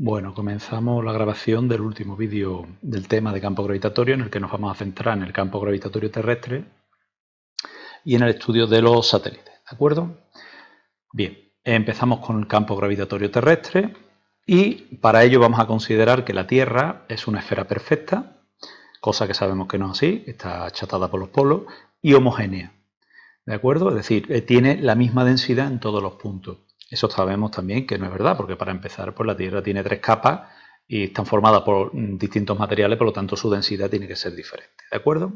Bueno, comenzamos la grabación del último vídeo del tema de campo gravitatorio, en el que nos vamos a centrar en el campo gravitatorio terrestre y en el estudio de los satélites, ¿de acuerdo? Bien, empezamos con el campo gravitatorio terrestre y para ello vamos a considerar que la Tierra es una esfera perfecta, cosa que sabemos que no es así, está achatada por los polos, y homogénea, ¿de acuerdo? Es decir, tiene la misma densidad en todos los puntos. Eso sabemos también que no es verdad, porque para empezar, pues la Tierra tiene 3 capas y están formadas por distintos materiales, por lo tanto su densidad tiene que ser diferente, ¿de acuerdo?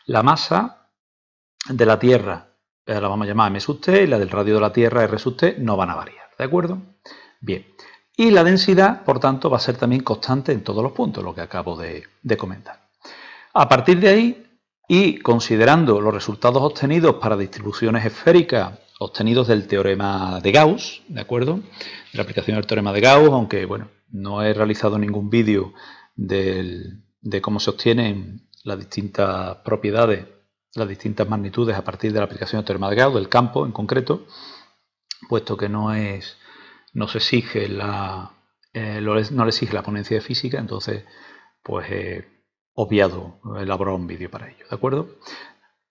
La masa de la Tierra la vamos a llamar m sub t y la del radio de la Tierra r sub t no van a variar, ¿de acuerdo? Bien, y la densidad, por tanto, va a ser también constante en todos los puntos, lo que acabo de comentar. A partir de ahí, y considerando los resultados obtenidos para distribuciones esféricas obtenidos del teorema de Gauss, ¿de acuerdo? De la aplicación del teorema de Gauss, aunque, bueno, no he realizado ningún vídeo de cómo se obtienen las distintas propiedades, las distintas magnitudes a partir de la aplicación del teorema de Gauss, del campo en concreto, puesto que no se exige no le exige la ponencia de física, entonces, pues obviado elaborar un vídeo para ello, ¿de acuerdo?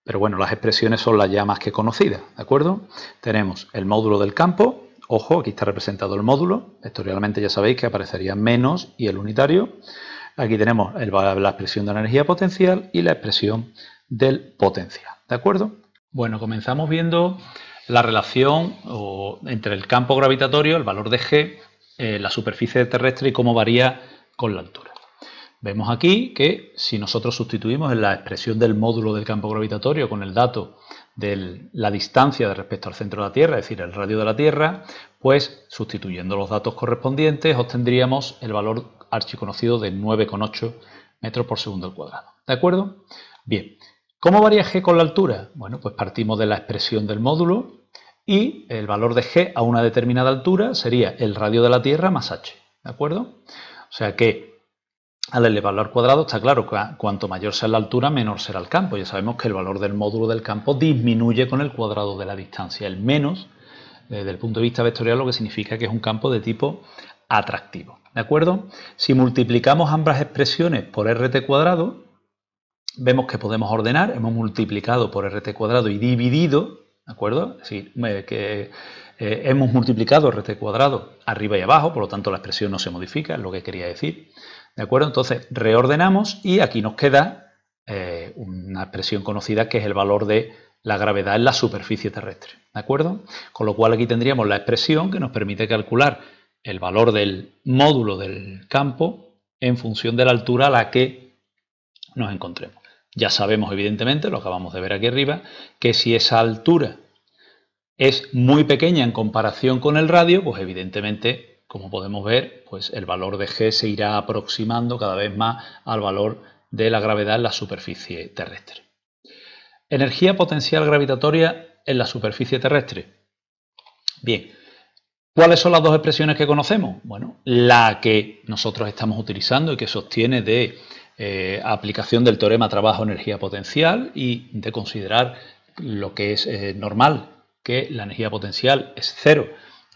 Pero bueno, las expresiones son las ya más que conocidas, ¿de acuerdo? Tenemos el módulo del campo, ojo, aquí está representado el módulo, vectorialmente ya sabéis que aparecería menos y el unitario. Aquí tenemos la expresión de la energía potencial y la expresión del potencial, ¿de acuerdo? Bueno, comenzamos viendo la relación entre el campo gravitatorio, el valor de G, la superficie terrestre y cómo varía con la altura. Vemos aquí que si nosotros sustituimos en la expresión del módulo del campo gravitatorio con el dato de la distancia respecto al centro de la Tierra, es decir, el radio de la Tierra, pues sustituyendo los datos correspondientes obtendríamos el valor archiconocido de 9,8 metros por segundo al cuadrado. ¿De acuerdo? Bien, ¿cómo varía G con la altura? Bueno, pues partimos de la expresión del módulo y el valor de G a una determinada altura sería el radio de la Tierra más h. ¿De acuerdo? O sea que al elevarlo al cuadrado está claro que cuanto mayor sea la altura, menor será el campo. Ya sabemos que el valor del módulo del campo disminuye con el cuadrado de la distancia. El menos, desde el punto de vista vectorial, lo que significa que es un campo de tipo atractivo. ¿De acuerdo? Si multiplicamos ambas expresiones por RT cuadrado, vemos que podemos ordenar. Hemos multiplicado por RT cuadrado y dividido, ¿de acuerdo? Es decir, que hemos multiplicado RT cuadrado arriba y abajo, por lo tanto la expresión no se modifica, es lo que quería decir. ¿De acuerdo? Entonces reordenamos y aquí nos queda una expresión conocida que es el valor de la gravedad en la superficie terrestre. ¿De acuerdo? Con lo cual aquí tendríamos la expresión que nos permite calcular el valor del módulo del campo en función de la altura a la que nos encontremos. Ya sabemos, evidentemente, lo acabamos de ver aquí arriba, que si esa altura es muy pequeña en comparación con el radio, pues evidentemente, como podemos ver, pues el valor de G se irá aproximando cada vez más al valor de la gravedad en la superficie terrestre. Energía potencial gravitatoria en la superficie terrestre. Bien, ¿cuáles son las dos expresiones que conocemos? Bueno, la que nosotros estamos utilizando y que sostiene de aplicación del teorema trabajo-energía potencial y de considerar lo que es normal, que la energía potencial es cero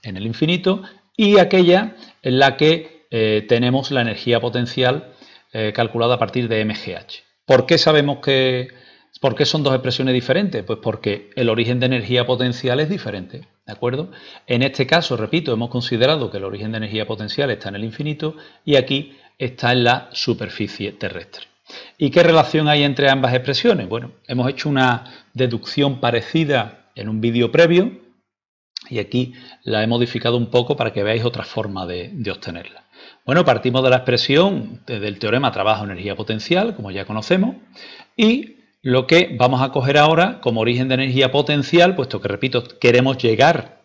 en el infinito, y aquella en la que tenemos la energía potencial calculada a partir de MGH. ¿Por qué sabemos por qué son dos expresiones diferentes? Pues porque el origen de energía potencial es diferente, ¿de acuerdo? En este caso, repito, hemos considerado que el origen de energía potencial está en el infinito y aquí está en la superficie terrestre. ¿Y qué relación hay entre ambas expresiones? Bueno, hemos hecho una deducción parecida en un vídeo previo y aquí la he modificado un poco para que veáis otra forma de obtenerla. Bueno, partimos de la expresión del teorema trabajo-energía potencial, como ya conocemos, y lo que vamos a coger ahora como origen de energía potencial, puesto que, repito, queremos llegar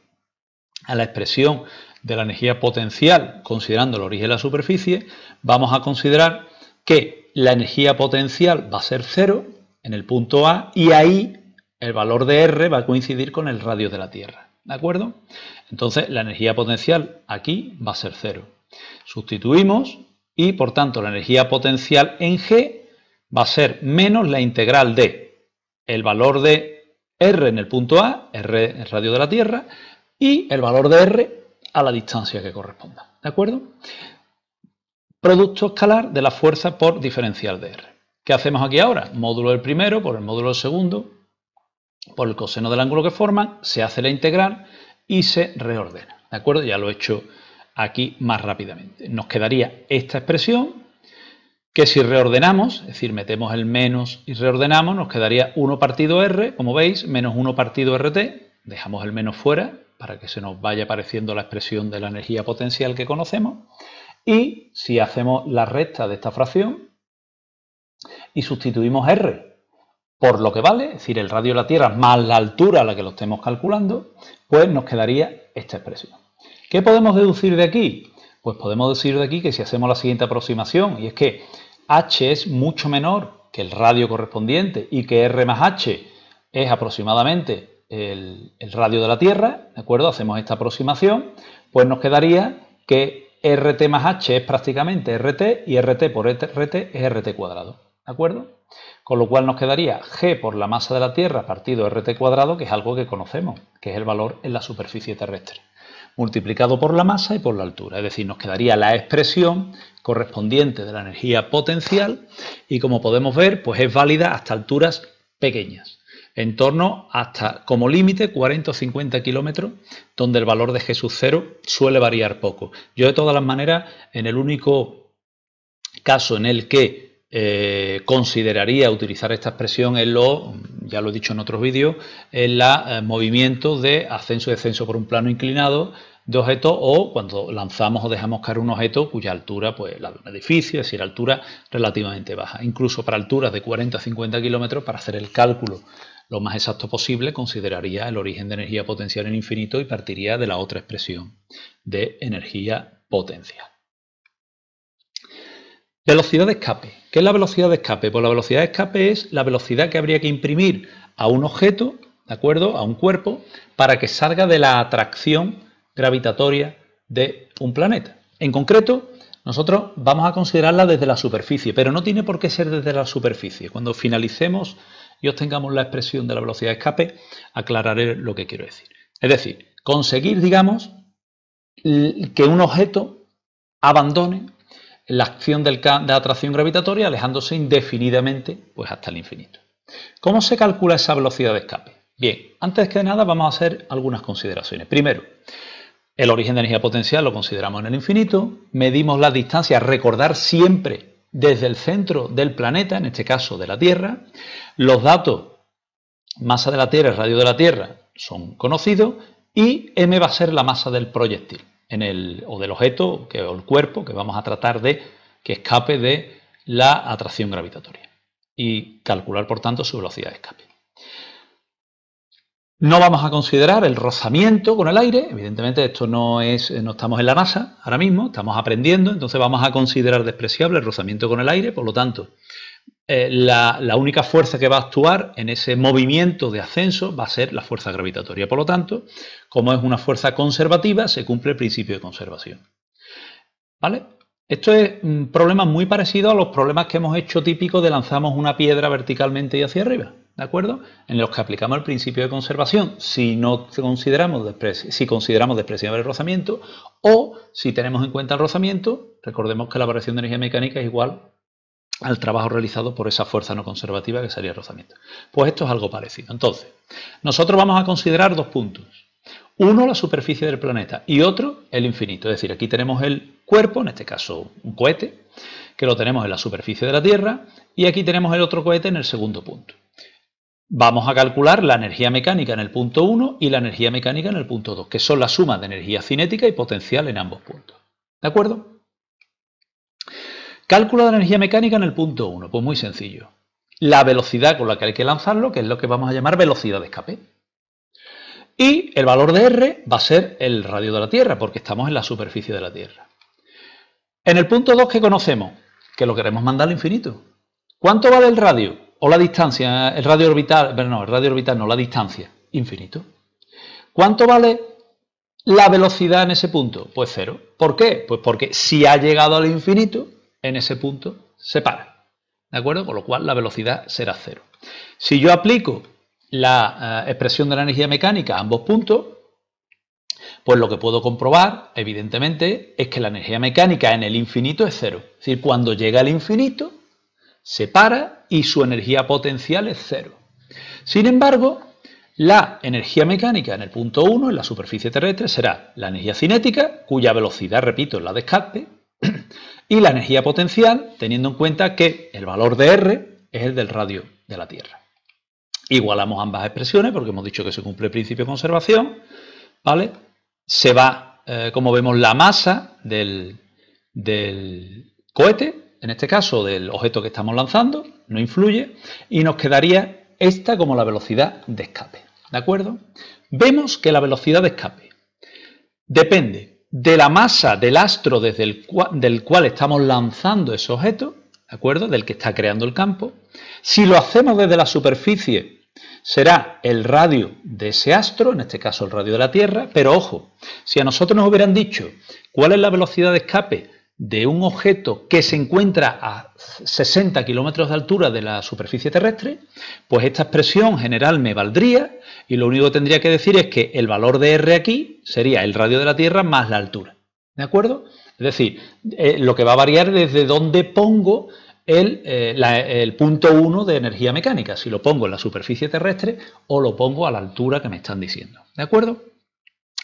a la expresión de la energía potencial considerando el origen de la superficie, vamos a considerar que la energía potencial va a ser cero en el punto A y ahí el valor de R va a coincidir con el radio de la Tierra, ¿de acuerdo? Entonces la energía potencial aquí va a ser cero. Sustituimos y por tanto la energía potencial en G va a ser menos la integral de el valor de R en el punto A, R el radio de la Tierra, y el valor de R a la distancia que corresponda, ¿de acuerdo? producto escalar de la fuerza por diferencial de R. ¿Qué hacemos aquí ahora? Módulo del primero por el módulo del segundo, por el coseno del ángulo que forman, se hace la integral y se reordena. ¿De acuerdo? Ya lo he hecho aquí más rápidamente. Nos quedaría esta expresión que si reordenamos, es decir, metemos el menos y reordenamos, nos quedaría 1 partido R, como veis, menos 1 partido RT. Dejamos el menos fuera para que se nos vaya apareciendo la expresión de la energía potencial que conocemos. Y si hacemos la recta de esta fracción y sustituimos R por lo que vale, es decir, el radio de la Tierra más la altura a la que lo estemos calculando, pues nos quedaría esta expresión. ¿Qué podemos deducir de aquí? Pues podemos deducir de aquí que si hacemos la siguiente aproximación, y es que H es mucho menor que el radio correspondiente y que R más H es aproximadamente el radio de la Tierra, ¿de acuerdo? Hacemos esta aproximación, pues nos quedaría que RT más H es prácticamente RT y RT por RT es RT cuadrado, ¿de acuerdo? Con lo cual nos quedaría G por la masa de la Tierra partido RT cuadrado, que es algo que conocemos, que es el valor en la superficie terrestre, multiplicado por la masa y por la altura. Es decir, nos quedaría la expresión correspondiente de la energía potencial y, como podemos ver, pues es válida hasta alturas pequeñas, en torno hasta, como límite, 40 o 50 kilómetros, donde el valor de G sub 0 suele variar poco. Yo, de todas las maneras, en el único caso en el que consideraría utilizar esta expresión en ya lo he dicho en otros vídeos, en el movimiento de ascenso y descenso por un plano inclinado de objetos, o cuando lanzamos o dejamos caer un objeto cuya altura, pues la de un edificio, es decir, altura relativamente baja. Incluso para alturas de 40 a 50 kilómetros, para hacer el cálculo lo más exacto posible, consideraría el origen de energía potencial en infinito y partiría de la otra expresión de energía potencial. Velocidad de escape. ¿Qué es la velocidad de escape? Pues la velocidad de escape es la velocidad que habría que imprimir a un objeto, ¿de acuerdo?, a un cuerpo, para que salga de la atracción gravitatoria de un planeta. En concreto, nosotros vamos a considerarla desde la superficie, pero no tiene por qué ser desde la superficie. Cuando finalicemos y obtengamos la expresión de la velocidad de escape, aclararé lo que quiero decir. Es decir, conseguir, digamos, que un objeto abandone la acción de atracción gravitatoria, alejándose indefinidamente, pues hasta el infinito. ¿Cómo se calcula esa velocidad de escape? Bien, antes que nada vamos a hacer algunas consideraciones. Primero, el origen de energía potencial lo consideramos en el infinito, medimos la distancia, recordar siempre desde el centro del planeta, en este caso de la Tierra. Los datos, masa de la Tierra y radio de la Tierra, son conocidos, y m va a ser la masa del proyectil o del objeto o el cuerpo que vamos a tratar de que escape de la atracción gravitatoria y calcular, por tanto, su velocidad de escape. No vamos a considerar el rozamiento con el aire, evidentemente esto no estamos en la NASA ahora mismo, estamos aprendiendo, entonces vamos a considerar despreciable el rozamiento con el aire, por lo tanto, la única fuerza que va a actuar en ese movimiento de ascenso va a ser la fuerza gravitatoria. Por lo tanto, como es una fuerza conservativa, se cumple el principio de conservación. ¿Vale? Esto es un problema muy parecido a los problemas que hemos hecho típicos de lanzamos una piedra verticalmente y hacia arriba, ¿de acuerdo? En los que aplicamos el principio de conservación si consideramos despreciable el rozamiento, o si tenemos en cuenta el rozamiento, recordemos que la variación de energía mecánica es igual al trabajo realizado por esa fuerza no conservativa que sería el rozamiento. Pues esto es algo parecido. Entonces, nosotros vamos a considerar dos puntos. Uno, la superficie del planeta, y otro, el infinito. Es decir, aquí tenemos el cuerpo, en este caso un cohete, que lo tenemos en la superficie de la Tierra, y aquí tenemos el otro cohete en el segundo punto. Vamos a calcular la energía mecánica en el punto 1 y la energía mecánica en el punto 2, que son la suma de energía cinética y potencial en ambos puntos. ¿De acuerdo? Cálculo de la energía mecánica en el punto 1, pues muy sencillo. La velocidad con la que hay que lanzarlo, que es lo que vamos a llamar velocidad de escape. Y el valor de R va a ser el radio de la Tierra, porque estamos en la superficie de la Tierra. En el punto 2, ¿qué conocemos? Que lo queremos mandar al infinito. ¿Cuánto vale el radio? O la distancia, el radio orbital, la distancia, infinito. ¿Cuánto vale la velocidad en ese punto? Pues 0. ¿Por qué? Pues porque si ha llegado al infinito, en ese punto se para, ¿de acuerdo? Con lo cual la velocidad será 0. Si yo aplico la expresión de la energía mecánica a ambos puntos, Pues lo que puedo comprobar, evidentemente, es que la energía mecánica en el infinito es cero. Es decir, cuando llega al infinito, se para y su energía potencial es cero. Sin embargo, la energía mecánica en el punto 1, en la superficie terrestre, será la energía cinética, cuya velocidad, repito, es la de escape, y la energía potencial, teniendo en cuenta que el valor de R es el del radio de la Tierra. Igualamos ambas expresiones porque hemos dicho que se cumple el principio de conservación, ¿vale? Se va, como vemos, la masa del cohete, en este caso del objeto que estamos lanzando, no influye, y nos quedaría esta como la velocidad de escape, ¿de acuerdo? Vemos que la velocidad de escape depende de la masa del astro del cual estamos lanzando ese objeto, ¿de acuerdo? Del que está creando el campo. Si lo hacemos desde la superficie, será el radio de ese astro, en este caso el radio de la Tierra, pero ojo, si a nosotros nos hubieran dicho cuál es la velocidad de escape de un objeto que se encuentra a 60 kilómetros de altura de la superficie terrestre, pues esta expresión general me valdría y lo único que tendría que decir es que el valor de R aquí sería el radio de la Tierra más la altura, ¿de acuerdo? Es decir, lo que va a variar desde dónde pongo el punto 1 de energía mecánica, si lo pongo en la superficie terrestre o lo pongo a la altura que me están diciendo, ¿de acuerdo?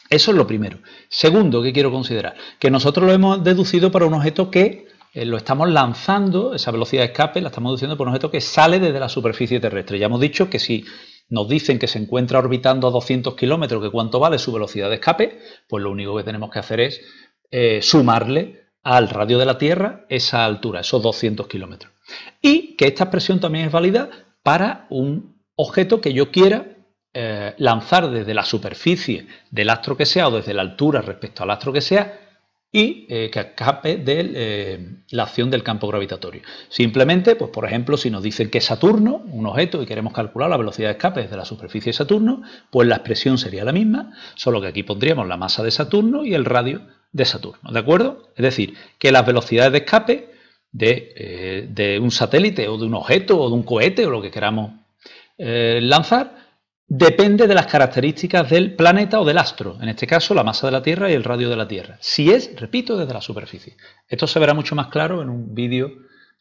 Eso es lo primero. Segundo que quiero considerar, que nosotros lo hemos deducido para un objeto que lo estamos lanzando, esa velocidad de escape la estamos deduciendo por un objeto que sale desde la superficie terrestre. Ya hemos dicho que si nos dicen que se encuentra orbitando a 200 kilómetros, que cuánto vale su velocidad de escape, pues lo único que tenemos que hacer es sumarle al radio de la Tierra esa altura, esos 200 kilómetros. Y que esta expresión también es válida para un objeto que yo quiera lanzar desde la superficie del astro que sea o desde la altura respecto al astro que sea y que escape de la acción del campo gravitatorio. Simplemente, pues por ejemplo, si nos dicen que es Saturno, un objeto, y queremos calcular la velocidad de escape desde la superficie de Saturno, pues la expresión sería la misma, solo que aquí pondríamos la masa de Saturno y el radio de Saturno, ¿de acuerdo? Es decir, que las velocidades de escape de un satélite o de un objeto o de un cohete o lo que queramos lanzar depende de las características del planeta o del astro, en este caso la masa de la Tierra y el radio de la Tierra, si es, repito, desde la superficie. Esto se verá mucho más claro en un vídeo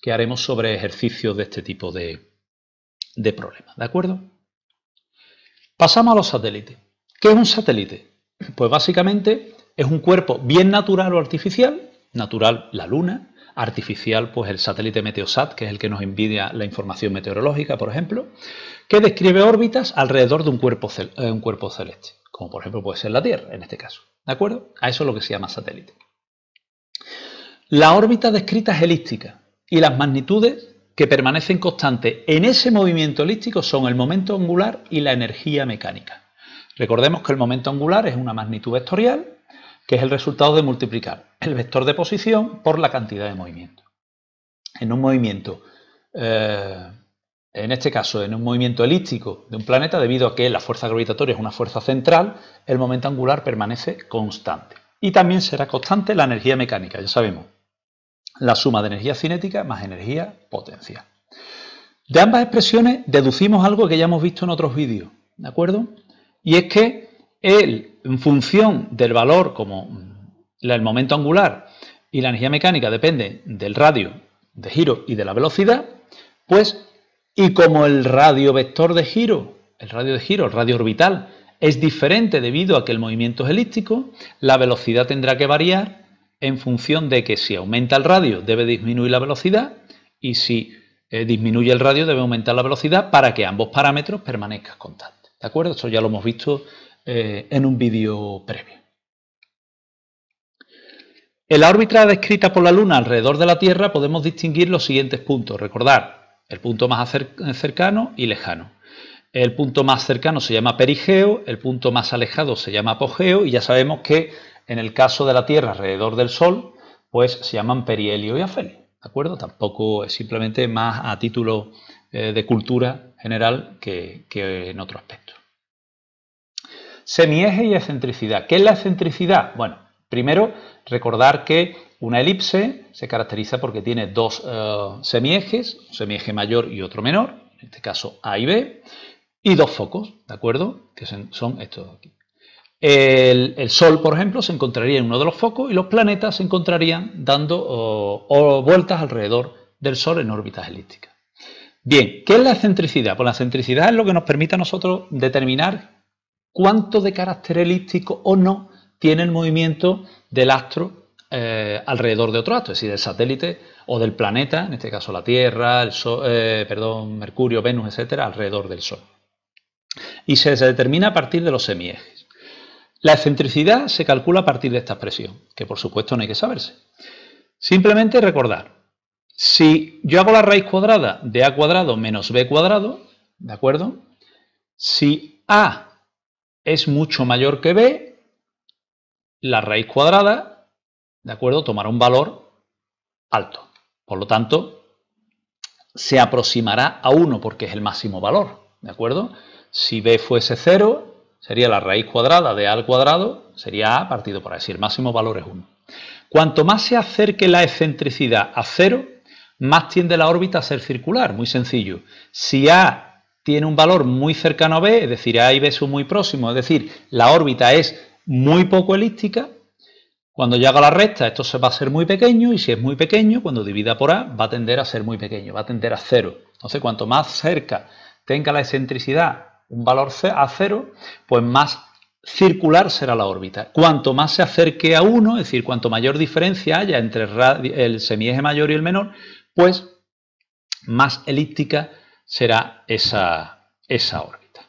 que haremos sobre ejercicios de este tipo de problemas, ¿de acuerdo? Pasamos a los satélites. ¿Qué es un satélite? Pues básicamente es un cuerpo bien natural o artificial, natural la Luna, artificial pues el satélite Meteosat, que es el que nos envía la información meteorológica, por ejemplo, que describe órbitas alrededor de un cuerpo celeste, como por ejemplo puede ser la Tierra en este caso, ¿de acuerdo? A eso es lo que se llama satélite. La órbita descrita es elíptica y las magnitudes que permanecen constantes en ese movimiento elíptico son el momento angular y la energía mecánica. Recordemos que el momento angular es una magnitud vectorial, que es el resultado de multiplicar el vector de posición por la cantidad de movimiento. En un movimiento, en este caso, en un movimiento elíptico de un planeta, debido a que la fuerza gravitatoria es una fuerza central, el momento angular permanece constante. Y también será constante la energía mecánica, ya sabemos, la suma de energía cinética más energía potencial. De ambas expresiones deducimos algo que ya hemos visto en otros vídeos, ¿de acuerdo? Y es que en función del valor como el momento angular y la energía mecánica depende del radio de giro y de la velocidad, pues, y como el radio vector de giro, el radio orbital, es diferente debido a que el movimiento es elíptico, la velocidad tendrá que variar en función de que si aumenta el radio debe disminuir la velocidad y si disminuye el radio debe aumentar la velocidad para que ambos parámetros permanezcan constantes. ¿De acuerdo? Esto ya lo hemos visto en un vídeo previo. En la órbita descrita por la Luna alrededor de la Tierra podemos distinguir los siguientes puntos. Recordar, el punto más cercano y lejano. El punto más cercano se llama perigeo, el punto más alejado se llama apogeo y ya sabemos que en el caso de la Tierra alrededor del Sol, pues se llaman perihelio y afelio. ¿De acuerdo? Tampoco es simplemente más a título de cultura general que en otro aspecto. Semieje y excentricidad. ¿Qué es la excentricidad? Bueno, primero recordar que una elipse se caracteriza porque tiene dos semiejes, un semieje mayor y otro menor, en este caso A y B, y dos focos, ¿de acuerdo? Que son estos aquí. El Sol, por ejemplo, se encontraría en uno de los focos y los planetas se encontrarían dando vueltas alrededor del Sol en órbitas elípticas. Bien, ¿qué es la excentricidad? Pues la excentricidad es lo que nos permite a nosotros determinar cuánto de carácter elíptico o no tiene el movimiento del astro alrededor de otro astro, es decir, del satélite o del planeta, en este caso la Tierra, el Sol, Mercurio, Venus, etcétera, alrededor del Sol. Y se determina a partir de los semiejes. La excentricidad se calcula a partir de esta expresión, que por supuesto no hay que saberse. Simplemente recordar, si yo hago la raíz cuadrada de a cuadrado menos b cuadrado, ¿de acuerdo? Si a es mucho mayor que b, la raíz cuadrada, ¿de acuerdo?, tomará un valor alto. Por lo tanto, se aproximará a 1 porque es el máximo valor, ¿de acuerdo? Si b fuese 0, sería la raíz cuadrada de a al cuadrado, sería a partido por a, es decir, el máximo valor es 1. Cuanto más se acerque la excentricidad a 0, más tiende la órbita a ser circular, muy sencillo. Si a tiene un valor muy cercano a b, es decir, a y b son muy próximos, es decir, la órbita es muy poco elíptica, cuando yo haga la recta esto se va a ser muy pequeño y si es muy pequeño, cuando divida por a va a tender a ser muy pequeño, va a tender a 0. Entonces, cuanto más cerca tenga la excentricidad un valor a 0, pues más circular será la órbita. Cuanto más se acerque a 1, es decir, cuanto mayor diferencia haya entre el semieje mayor y el menor, pues más elíptica será esa órbita.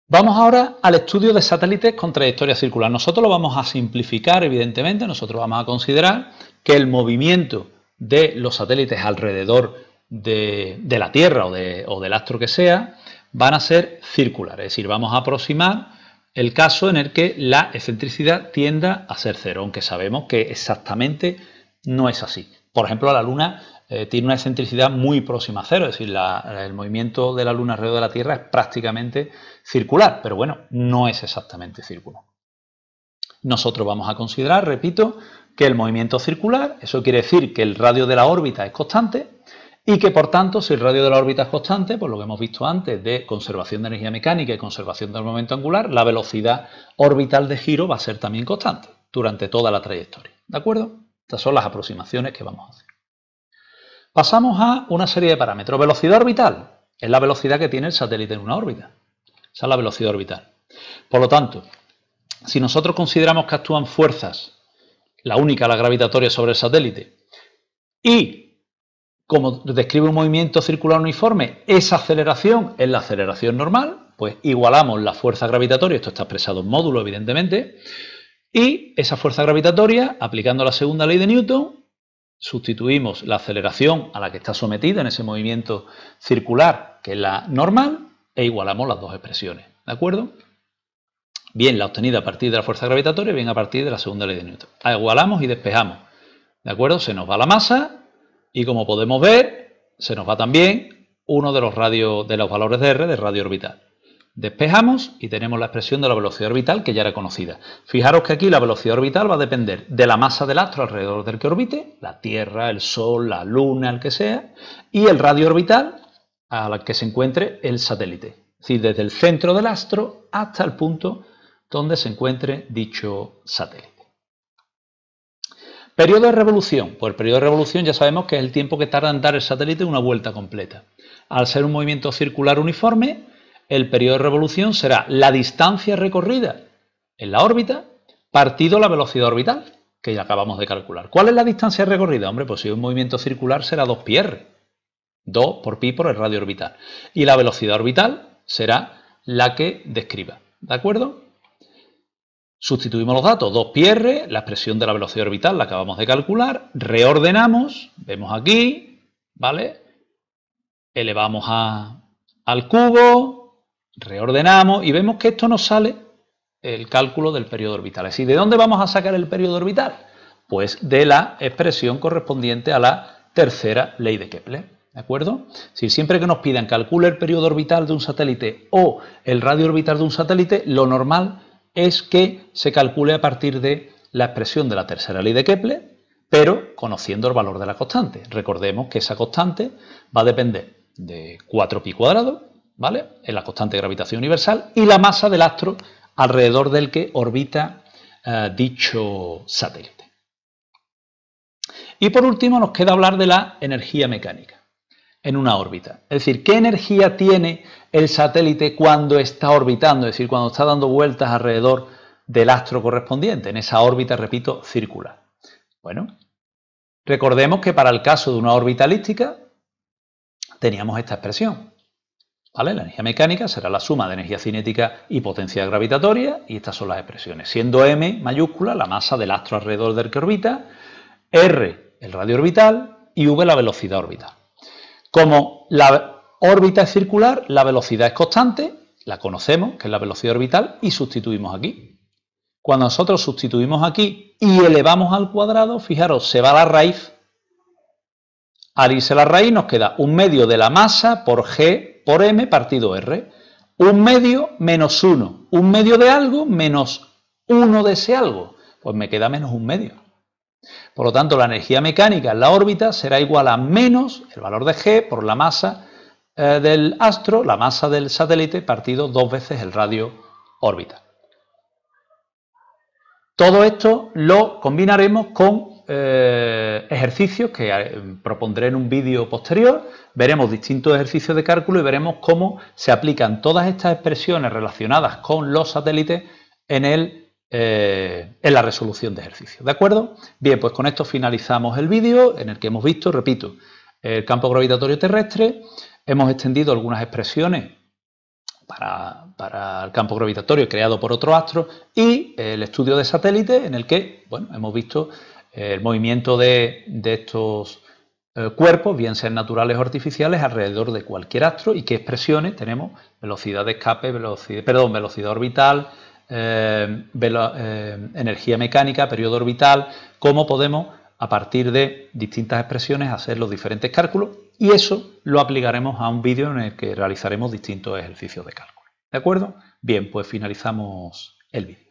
Vamos ahora al estudio de satélites con trayectoria circular. Nosotros lo vamos a simplificar, evidentemente. Nosotros vamos a considerar que el movimiento de los satélites alrededor de la Tierra o del astro que sea van a ser circulares. Es decir, vamos a aproximar el caso en el que la excentricidad tienda a ser 0, aunque sabemos que exactamente no es así. Por ejemplo, la Luna tiene una excentricidad muy próxima a 0, es decir, el movimiento de la Luna alrededor de la Tierra es prácticamente circular, pero bueno, no es exactamente circular. Nosotros vamos a considerar, repito, que el movimiento circular, eso quiere decir que el radio de la órbita es constante y que, por tanto, si el radio de la órbita es constante, pues lo que hemos visto antes de conservación de energía mecánica y conservación del momento angular, la velocidad orbital de giro va a ser también constante durante toda la trayectoria. ¿De acuerdo? Estas son las aproximaciones que vamos a hacer. Pasamos a una serie de parámetros. Velocidad orbital es la velocidad que tiene el satélite en una órbita. Esa es la velocidad orbital. Por lo tanto, si nosotros consideramos que actúan fuerzas, la única, la gravitatoria, sobre el satélite, y como describe un movimiento circular uniforme, esa aceleración es la aceleración normal, pues igualamos la fuerza gravitatoria, esto está expresado en módulo, evidentemente, y esa fuerza gravitatoria, aplicando la segunda ley de Newton, sustituimos la aceleración a la que está sometida en ese movimiento circular, que es la normal, e igualamos las dos expresiones, ¿de acuerdo? Bien la obtenida a partir de la fuerza gravitatoria, bien a partir de la segunda ley de Newton. Igualamos y despejamos, ¿de acuerdo? Se nos va la masa y, como podemos ver, se nos va también uno de los valores de R de radio orbital. Despejamos y tenemos la expresión de la velocidad orbital, que ya era conocida. Fijaros que aquí la velocidad orbital va a depender de la masa del astro alrededor del que orbite, la Tierra, el Sol, la Luna, el que sea, y el radio orbital al que se encuentre el satélite. Es decir, desde el centro del astro hasta el punto donde se encuentre dicho satélite. Periodo de revolución. Pues el periodo de revolución ya sabemos que es el tiempo que tarda en dar el satélite una vuelta completa. Al ser un movimiento circular uniforme, el periodo de revolución será la distancia recorrida en la órbita partido la velocidad orbital, que ya acabamos de calcular. ¿Cuál es la distancia recorrida? Hombre, pues si es un movimiento circular será 2πr. 2 por pi por el radio orbital. Y la velocidad orbital será la que describa. ¿De acuerdo? Sustituimos los datos, 2πr, la expresión de la velocidad orbital la acabamos de calcular, reordenamos, vemos aquí, ¿vale? Elevamos al cubo, reordenamos y vemos que esto nos sale el cálculo del periodo orbital. Es decir, ¿de dónde vamos a sacar el periodo orbital? Pues de la expresión correspondiente a la tercera ley de Kepler, ¿de acuerdo? Si siempre que nos pidan calcule el periodo orbital de un satélite o el radio orbital de un satélite, lo normal es que se calcule a partir de la expresión de la tercera ley de Kepler, pero conociendo el valor de la constante. Recordemos que esa constante va a depender de 4π², ¿vale? En la constante de gravitación universal, y la masa del astro alrededor del que orbita dicho satélite. Y por último nos queda hablar de la energía mecánica en una órbita. Es decir, ¿qué energía tiene el satélite cuando está orbitando? Es decir, cuando está dando vueltas alrededor del astro correspondiente, en esa órbita, repito, circular. Bueno, recordemos que para el caso de una órbita elíptica teníamos esta expresión, ¿vale? La energía mecánica será la suma de energía cinética y potencia gravitatoria, y estas son las expresiones, siendo m mayúscula la masa del astro alrededor del que orbita, r el radio orbital y v la velocidad orbital. Como la órbita es circular, la velocidad es constante, la conocemos, que es la velocidad orbital, y sustituimos aquí. Cuando nosotros sustituimos aquí y elevamos al cuadrado, fijaros, se va la raíz. Al irse la raíz nos queda 1/2 de la masa por g por m partido r. 1/2 menos 1. 1/2 de algo menos 1 de ese algo. Pues me queda menos 1/2. Por lo tanto, la energía mecánica en la órbita será igual a menos el valor de g por la masa del astro, la masa del satélite, partido 2 veces el radio orbital. Todo esto lo combinaremos con ejercicios que propondré en un vídeo posterior. Veremos distintos ejercicios de cálculo y veremos cómo se aplican todas estas expresiones relacionadas con los satélites en la resolución de ejercicios. ¿De acuerdo? Bien, pues con esto finalizamos el vídeo en el que hemos visto, repito, el campo gravitatorio terrestre. Hemos extendido algunas expresiones para el campo gravitatorio creado por otro astro y el estudio de satélites en el que, bueno, hemos visto el movimiento de estos cuerpos, bien sean naturales o artificiales, alrededor de cualquier astro y qué expresiones tenemos: velocidad de escape, velocidad orbital, energía mecánica, periodo orbital, cómo podemos a partir de distintas expresiones hacer los diferentes cálculos, y eso lo aplicaremos a un vídeo en el que realizaremos distintos ejercicios de cálculo. ¿De acuerdo? Bien, pues finalizamos el vídeo.